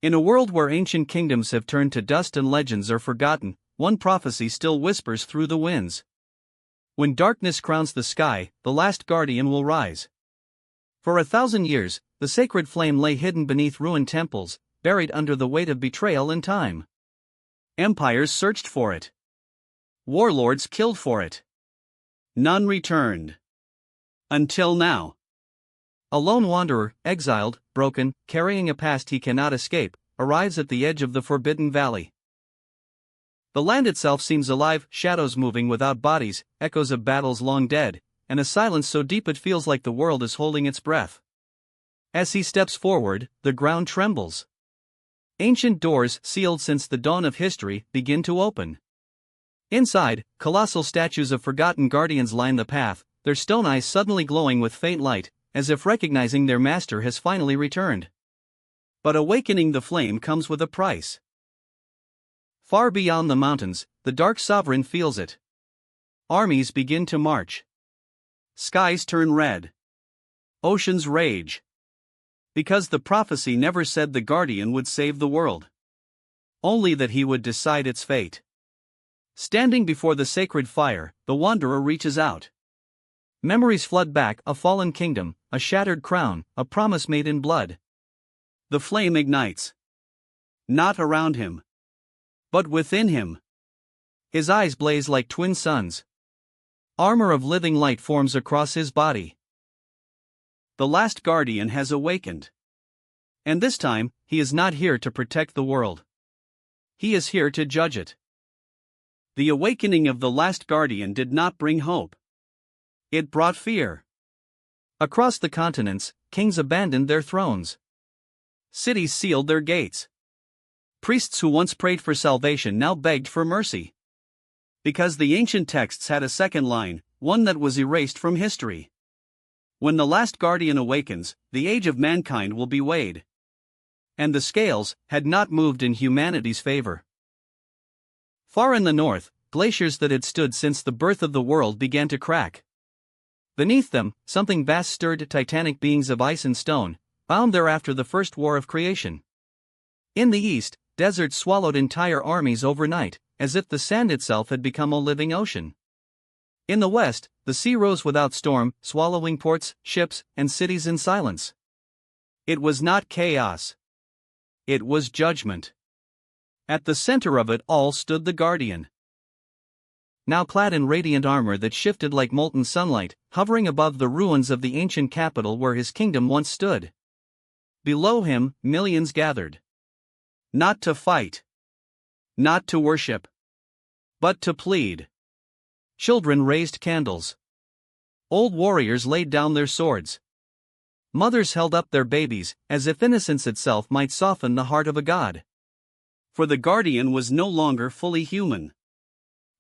In a world where ancient kingdoms have turned to dust and legends are forgotten, one prophecy still whispers through the winds. When darkness crowns the sky, the last guardian will rise. For 1,000 years, the sacred flame lay hidden beneath ruined temples, buried under the weight of betrayal and time. Empires searched for it. Warlords killed for it. None returned. Until now. A lone wanderer, exiled, broken, carrying a past he cannot escape, arrives at the edge of the forbidden valley. The land itself seems alive, shadows moving without bodies, echoes of battles long dead, and a silence so deep it feels like the world is holding its breath. As he steps forward, the ground trembles. Ancient doors, sealed since the dawn of history, begin to open. Inside, colossal statues of forgotten guardians line the path, their stone eyes suddenly glowing with faint light, as if recognizing their master has finally returned. But awakening the flame comes with a price. Far beyond the mountains, the dark sovereign feels it. Armies begin to march. Skies turn red. Oceans rage. Because the prophecy never said the guardian would save the world. Only that he would decide its fate. Standing before the sacred fire, the wanderer reaches out. Memories flood back, a fallen kingdom, a shattered crown, a promise made in blood. The flame ignites. Not around him, but within him. His eyes blaze like twin suns. Armor of living light forms across his body. The last guardian has awakened. And this time, he is not here to protect the world. He is here to judge it. The awakening of the last guardian did not bring hope. It brought fear. Across the continents, kings abandoned their thrones. Cities sealed their gates. Priests who once prayed for salvation now begged for mercy. Because the ancient texts had a second line, one that was erased from history. When the last guardian awakens, the age of mankind will be weighed. And the scales had not moved in humanity's favor. Far in the north, glaciers that had stood since the birth of the world began to crack. Beneath them, something vast stirred, titanic beings of ice and stone, bound there after the first war of creation. In the east, deserts swallowed entire armies overnight, as if the sand itself had become a living ocean. In the west, the sea rose without storm, swallowing ports, ships, and cities in silence. It was not chaos. It was judgment. At the center of it all stood the guardian. Now clad in radiant armor that shifted like molten sunlight, hovering above the ruins of the ancient capital where his kingdom once stood. Below him, millions gathered. Not to fight. Not to worship. But to plead. Children raised candles. Old warriors laid down their swords. Mothers held up their babies, as if innocence itself might soften the heart of a god. For the guardian was no longer fully human.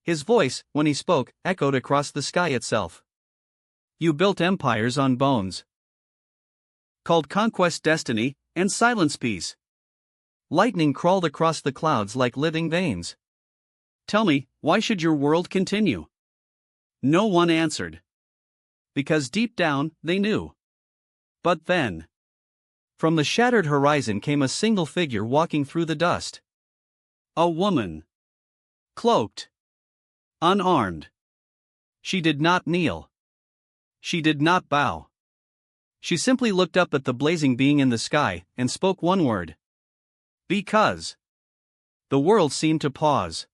His voice, when he spoke, echoed across the sky itself. You built empires on bones. Called conquest destiny, and silence peace. Lightning crawled across the clouds like living veins. Tell me, why should your world continue? No one answered. Because deep down, they knew. But then, from the shattered horizon came a single figure walking through the dust. A woman. Cloaked. Unarmed. She did not kneel. She did not bow. She simply looked up at the blazing being in the sky and spoke one word. Because. The world seemed to pause.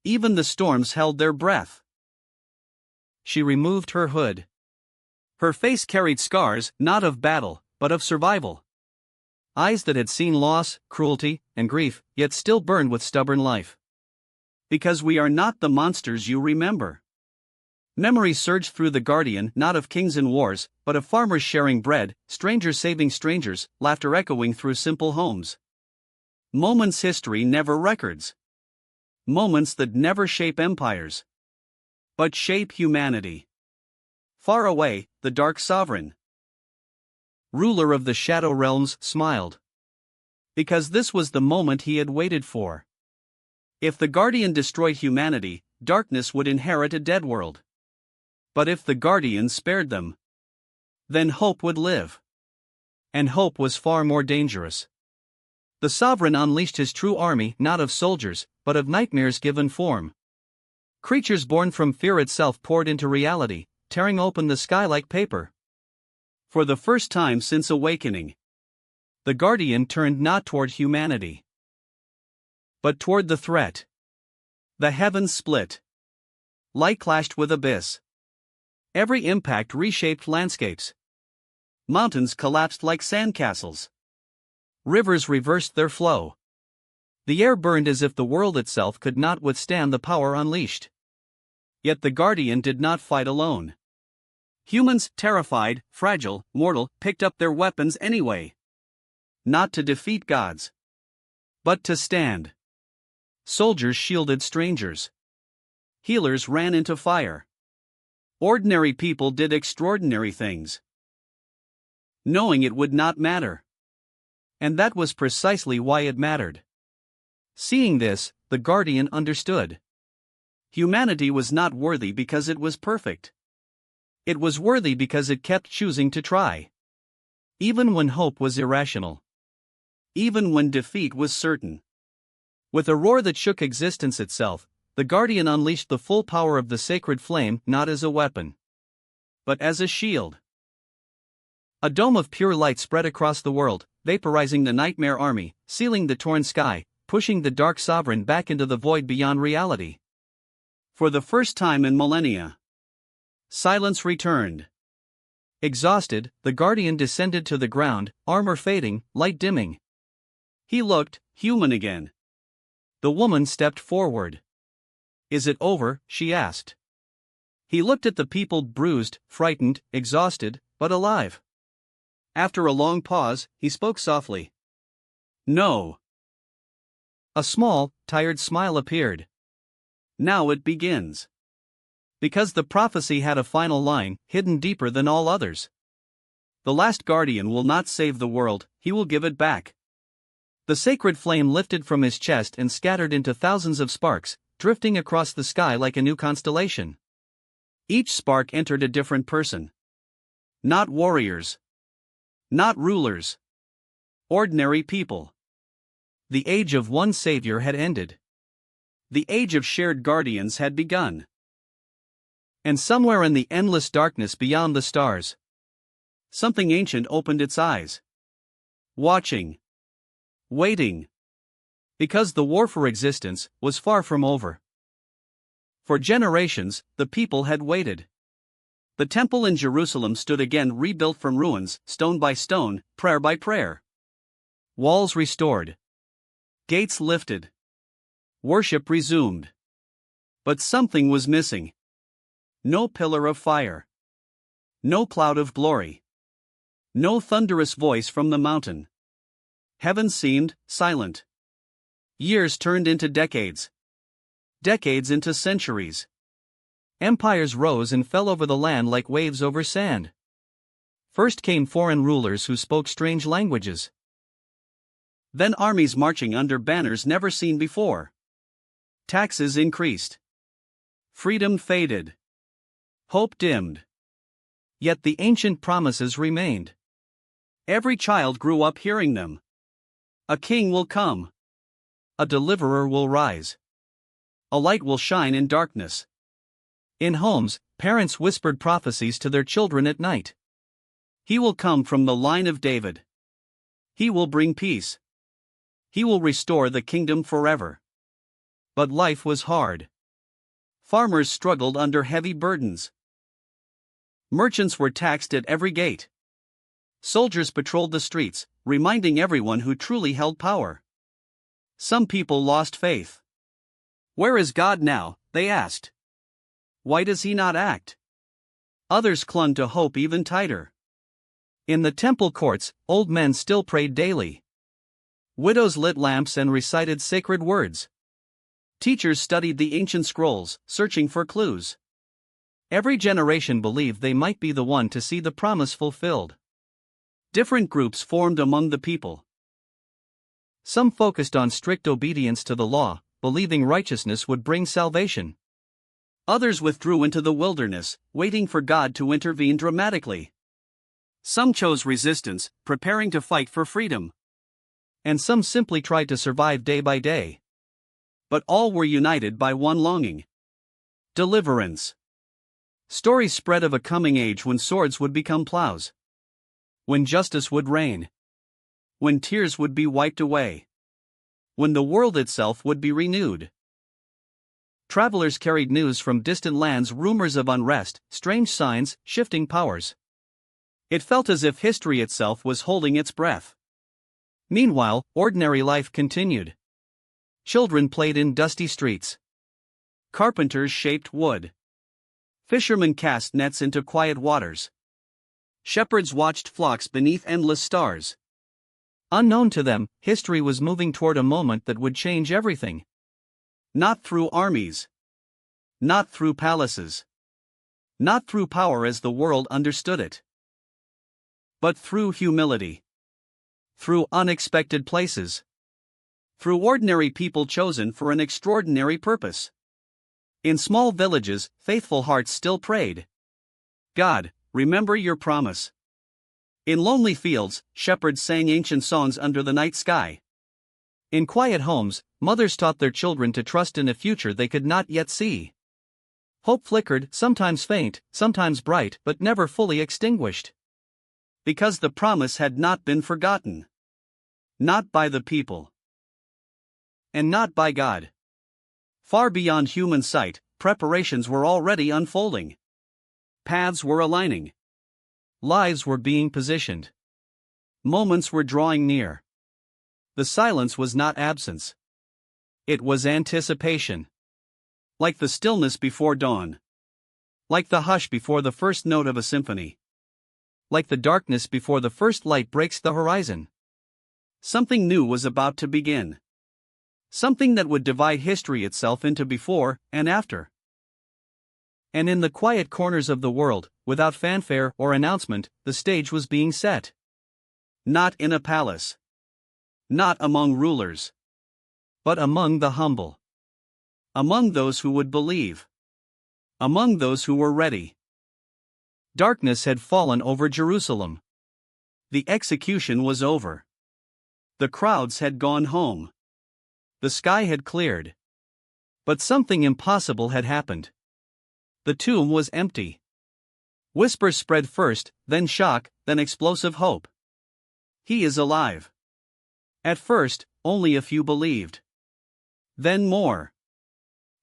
Even the storms held their breath. She removed her hood. Her face carried scars, not of battle, but of survival. Eyes that had seen loss, cruelty, and grief, yet still burned with stubborn life. Because we are not the monsters you remember. Memories surged through the guardian, not of kings and wars, but of farmers sharing bread, strangers saving strangers, laughter echoing through simple homes. Moments history never records. Moments that never shape empires, but shape humanity. Far away, the dark sovereign, ruler of the shadow realms, smiled. Because this was the moment he had waited for. If the guardian destroyed humanity, darkness would inherit a dead world. But if the guardian spared them, then hope would live. And hope was far more dangerous. The sovereign unleashed his true army, not of soldiers, but of nightmares given form. Creatures born from fear itself poured into reality, tearing open the sky like paper. For the first time since awakening, the Guardian turned not toward humanity, but toward the threat. The heavens split. Light clashed with abyss. Every impact reshaped landscapes. Mountains collapsed like sandcastles. Rivers reversed their flow. The air burned as if the world itself could not withstand the power unleashed. Yet the Guardian did not fight alone. Humans, terrified, fragile, mortal, picked up their weapons anyway. Not to defeat gods, but to stand. Soldiers shielded strangers. Healers ran into fire. Ordinary people did extraordinary things, knowing it would not matter. And that was precisely why it mattered. Seeing this, the Guardian understood. Humanity was not worthy because it was perfect. It was worthy because it kept choosing to try. Even when hope was irrational. Even when defeat was certain. With a roar that shook existence itself, the Guardian unleashed the full power of the sacred flame, not as a weapon, but as a shield. A dome of pure light spread across the world, vaporizing the nightmare army, sealing the torn sky, pushing the dark sovereign back into the void beyond reality. For the first time in millennia, silence returned. Exhausted, the Guardian descended to the ground, armor fading, light dimming. He looked human again. The woman stepped forward. "Is it over?" she asked. He looked at the people, bruised, frightened, exhausted, but alive. After a long pause, he spoke softly. "No." A small, tired smile appeared. "Now it begins." Because the prophecy had a final line, hidden deeper than all others. The last Guardian will not save the world, he will give it back. The sacred flame lifted from his chest and scattered into thousands of sparks, drifting across the sky like a new constellation. Each spark entered a different person. Not warriors. Not rulers. Ordinary people. The age of one savior had ended. The age of shared guardians had begun. And somewhere in the endless darkness beyond the stars, something ancient opened its eyes. Watching. Waiting. Because the war for existence was far from over. For generations, the people had waited. The temple in Jerusalem stood again, rebuilt from ruins, stone by stone, prayer by prayer. Walls restored. Gates lifted. Worship resumed. But something was missing. No pillar of fire. No cloud of glory. No thunderous voice from the mountain. Heaven seemed silent. Years turned into decades. Decades into centuries. Empires rose and fell over the land like waves over sand. First came foreign rulers who spoke strange languages. Then armies marching under banners never seen before. Taxes increased. Freedom faded. Hope dimmed. Yet the ancient promises remained. Every child grew up hearing them. A king will come. A deliverer will rise. A light will shine in darkness. In homes, parents whispered prophecies to their children at night. He will come from the line of David. He will bring peace. He will restore the kingdom forever. But life was hard. Farmers struggled under heavy burdens. Merchants were taxed at every gate. Soldiers patrolled the streets, reminding everyone who truly held power. Some people lost faith. Where is God now? They asked. Why does he not act? Others clung to hope even tighter. In the temple courts, old men still prayed daily. Widows lit lamps and recited sacred words. Teachers studied the ancient scrolls, searching for clues. Every generation believed they might be the one to see the promise fulfilled. Different groups formed among the people. Some focused on strict obedience to the law, believing righteousness would bring salvation. Others withdrew into the wilderness, waiting for God to intervene dramatically. Some chose resistance, preparing to fight for freedom. And some simply tried to survive day by day. But all were united by one longing: deliverance. Stories spread of a coming age when swords would become plows, when justice would reign, when tears would be wiped away, when the world itself would be renewed. Travelers carried news from distant lands, rumors of unrest, strange signs, shifting powers. It felt as if history itself was holding its breath. Meanwhile, ordinary life continued. Children played in dusty streets. Carpenters shaped wood. Fishermen cast nets into quiet waters. Shepherds watched flocks beneath endless stars. Unknown to them, history was moving toward a moment that would change everything. Not through armies. Not through palaces. Not through power as the world understood it. But through humility. Through unexpected places. Through ordinary people chosen for an extraordinary purpose. In small villages, faithful hearts still prayed, "God, remember your promise." In lonely fields, shepherds sang ancient songs under the night sky. In quiet homes, mothers taught their children to trust in a future they could not yet see. Hope flickered, sometimes faint, sometimes bright, but never fully extinguished. Because the promise had not been forgotten. Not by the people. And not by God. Far beyond human sight, preparations were already unfolding. Paths were aligning. Lives were being positioned. Moments were drawing near. The silence was not absence. It was anticipation. Like the stillness before dawn. Like the hush before the first note of a symphony. Like the darkness before the first light breaks the horizon. Something new was about to begin. Something that would divide history itself into before and after. And in the quiet corners of the world, without fanfare or announcement, the stage was being set. Not in a palace. Not among rulers. But among the humble. Among those who would believe. Among those who were ready. Darkness had fallen over Jerusalem. The execution was over. The crowds had gone home. The sky had cleared. But something impossible had happened. The tomb was empty. Whispers spread first, then shock, then explosive hope. He is alive. At first, only a few believed. Then more.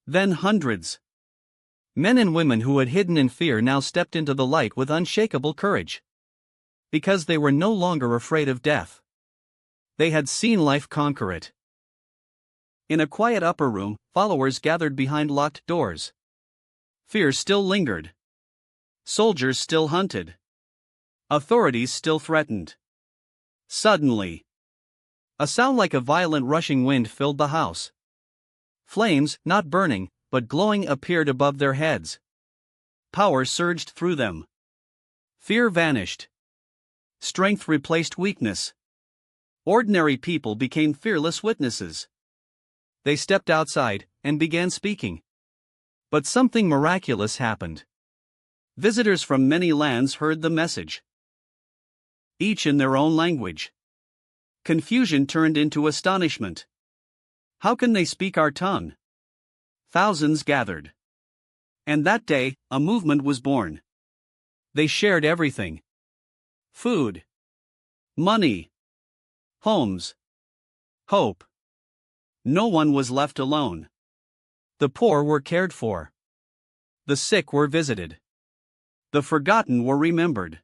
Then hundreds. Men and women who had hidden in fear now stepped into the light with unshakable courage. Because they were no longer afraid of death. They had seen life conquer it. In a quiet upper room, followers gathered behind locked doors. Fear still lingered. Soldiers still hunted. Authorities still threatened. Suddenly, a sound like a violent rushing wind filled the house. Flames, not burning, but glowing, appeared above their heads. Power surged through them. Fear vanished. Strength replaced weakness. Ordinary people became fearless witnesses. They stepped outside and began speaking. But something miraculous happened. Visitors from many lands heard the message. Each in their own language. Confusion turned into astonishment. How can they speak our tongue? Thousands gathered. And that day, a movement was born. They shared everything. Food. Money. Homes. Hope. No one was left alone. The poor were cared for. The sick were visited. The forgotten were remembered.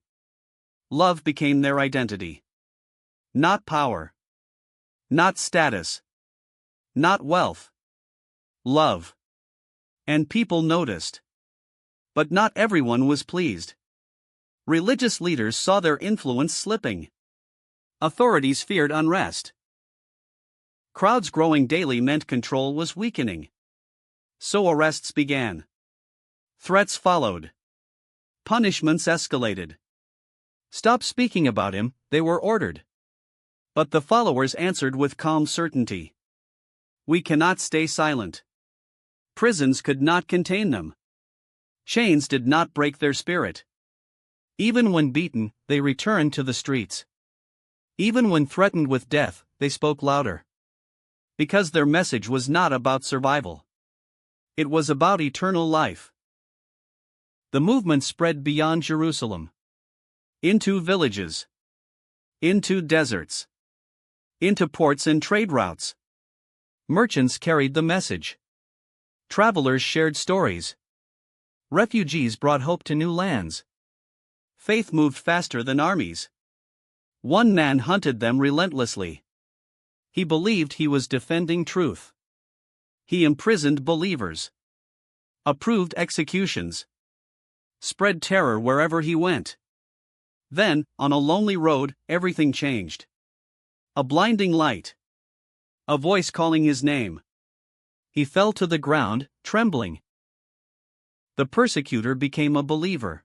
Love became their identity. Not power. Not status. Not wealth. Love. And people noticed. But not everyone was pleased. Religious leaders saw their influence slipping. Authorities feared unrest. Crowds growing daily meant control was weakening. So arrests began. Threats followed. Punishments escalated. Stop speaking about him, they were ordered. But the followers answered with calm certainty. We cannot stay silent. Prisons could not contain them. Chains did not break their spirit. Even when beaten, they returned to the streets. Even when threatened with death, they spoke louder. Because their message was not about survival. It was about eternal life. The movement spread beyond Jerusalem. Into villages. Into deserts. Into ports and trade routes. Merchants carried the message. Travelers shared stories. Refugees brought hope to new lands. Faith moved faster than armies. One man hunted them relentlessly. He believed he was defending truth. He imprisoned believers. Approved executions. Spread terror wherever he went. Then, on a lonely road, everything changed. A blinding light. A voice calling his name. He fell to the ground, trembling. The persecutor became a believer.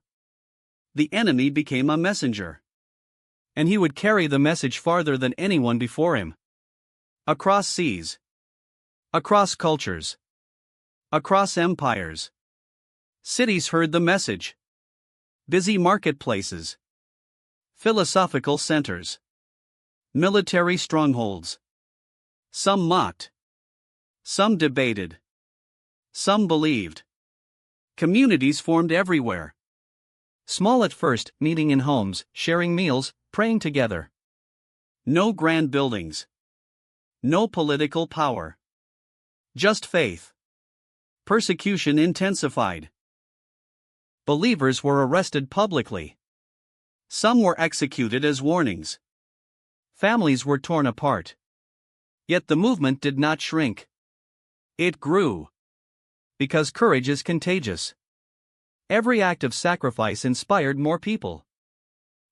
The enemy became a messenger. And he would carry the message farther than anyone before him. Across seas. Across cultures. Across empires. Cities heard the message. Busy marketplaces. Philosophical centers. Military strongholds. Some mocked. Some debated. Some believed. Communities formed everywhere. Small at first, meeting in homes, sharing meals, praying together. No grand buildings. No political power. Just faith. Persecution intensified. Believers were arrested publicly. Some were executed as warnings. Families were torn apart. Yet the movement did not shrink. It grew. Because courage is contagious. Every act of sacrifice inspired more people.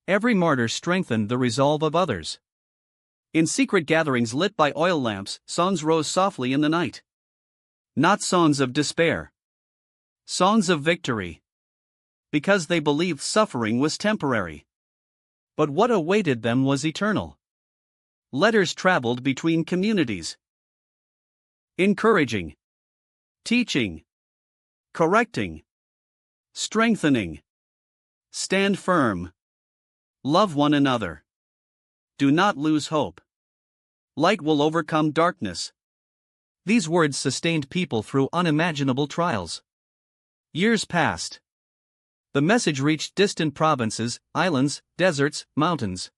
Every martyr strengthened the resolve of others. In secret gatherings lit by oil lamps, songs rose softly in the night. Not songs of despair. Songs of victory. Because they believed suffering was temporary. But what awaited them was eternal. Letters traveled between communities. Encouraging. Teaching. Correcting. Strengthening. Stand firm. Love one another. Do not lose hope. Light will overcome darkness. These words sustained people through unimaginable trials. Years passed. The message reached distant provinces, islands, deserts, mountains.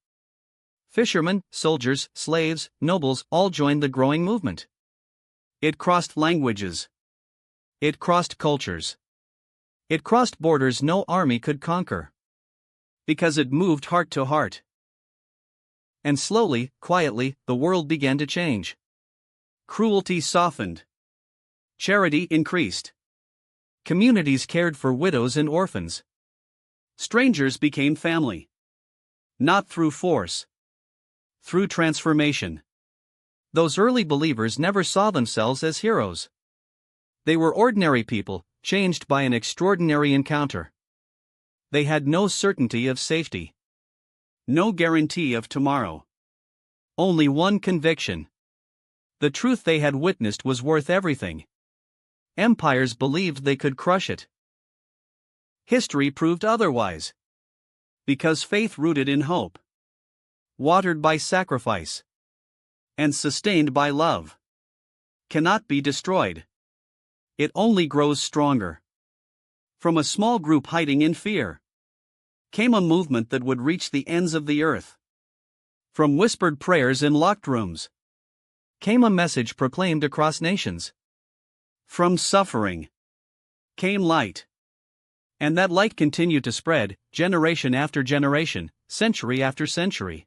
Fishermen, soldiers, slaves, nobles all joined the growing movement. It crossed languages. It crossed cultures. It crossed borders no army could conquer. Because it moved heart to heart. And slowly, quietly, the world began to change. Cruelty softened. Charity increased. Communities cared for widows and orphans. Strangers became family. Not through force. Through transformation. Those early believers never saw themselves as heroes. They were ordinary people, changed by an extraordinary encounter. They had no certainty of safety. No guarantee of tomorrow. Only one conviction. The truth they had witnessed was worth everything. Empires believed they could crush it. History proved otherwise. Because faith rooted in hope, watered by sacrifice, and sustained by love, cannot be destroyed. It only grows stronger. From a small group hiding in fear, came a movement that would reach the ends of the earth. From whispered prayers in locked rooms, came a message proclaimed across nations. From suffering, came light. And that light continued to spread, generation after generation, century after century.